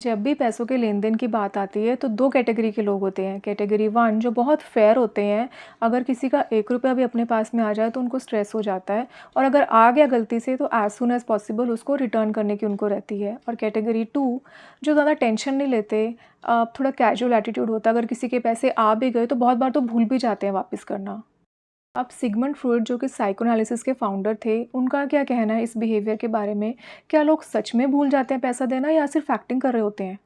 जब भी पैसों के लेन-देन की बात आती है तो 2 कैटेगरी के लोग होते हैं। कैटेगरी 1 जो बहुत फेयर होते हैं, अगर किसी का ₹1 भी अपने पास में आ जाए तो उनको स्ट्रेस हो जाता है और अगर आ गया गलती से तो एज़ सून एज़ पॉसिबल उसको रिटर्न करने की उनको रहती है। और कैटेगरी 2 जो ज़्यादा टेंशन नहीं लेते, थोड़ा कैजुअल एटीट्यूड होता है, अगर किसी के पैसे आ भी गए तो बहुत बार तो भूल भी जाते हैं वापस करना। अब सिगमंड फ्रॉइड जो कि साइकोएनालिसिस के फाउंडर थे, उनका क्या कहना है इस बिहेवियर के बारे में? क्या लोग सच में भूल जाते हैं पैसा देना या सिर्फ एक्टिंग कर रहे होते हैं?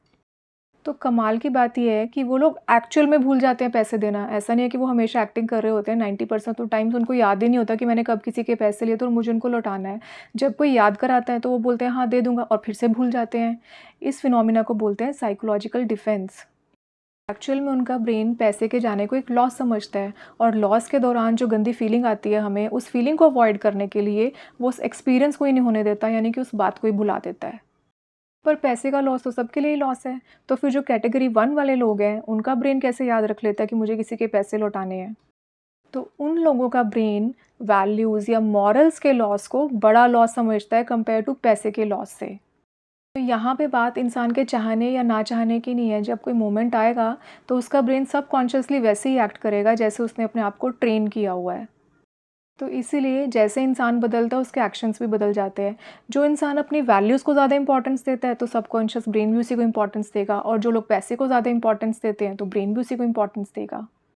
तो कमाल की बात ये है कि वो लोग एक्चुअल में भूल जाते हैं पैसे देना। ऐसा नहीं है कि वो हमेशा एक्टिंग कर रहे होते हैं, 90% तो टाइम्स उनको याद ही नहीं होता कि मैंने कब किसी के पैसे लिए थे और मुझे उनको लौटाना है। जब कोई याद कराता है तो वो बोलते हैं हाँ, दे दूँगा और फिर से भूल जाते हैं। इस फिनोमिना को बोलते हैं साइकोलॉजिकल डिफेंस। एक्चुअल में उनका ब्रेन पैसे के जाने को एक लॉस समझता है और लॉस के दौरान जो गंदी फीलिंग आती है हमें, उस फीलिंग को अवॉइड करने के लिए वो उस एक्सपीरियंस को ही नहीं होने देता, यानी कि उस बात को ही भुला देता है। पर पैसे का लॉस तो सबके लिए ही लॉस है, तो फिर जो कैटेगरी 1 वाले लोग हैं, उनका ब्रेन कैसे याद रख लेता है कि मुझे किसी के पैसे लौटाने हैं? तो उन लोगों का ब्रेन वैल्यूज़ या मॉरल्स के लॉस को बड़ा लॉस समझता है कंपेयर टू पैसे के लॉस से। तो यहाँ पे बात इंसान के चाहने या ना चाहने की नहीं है, जब कोई मोमेंट आएगा, तो उसका ब्रेन सबकॉन्शियसली वैसे ही एक्ट करेगा जैसे उसने अपने आप को ट्रेन किया हुआ है। तो इसीलिए जैसे इंसान बदलता है उसके एक्शंस भी बदल जाते हैं। जो इंसान अपनी वैल्यूज़ को ज़्यादा इंपॉर्टेंस देता है तो सबकॉन्शियस ब्रेन भी उसी को इंपॉर्टेंस देगा और जो लोग पैसे को ज़्यादा इंपॉर्टेंस देते हैं तो ब्रेन भी उसी को इंपॉर्टेंस देगा।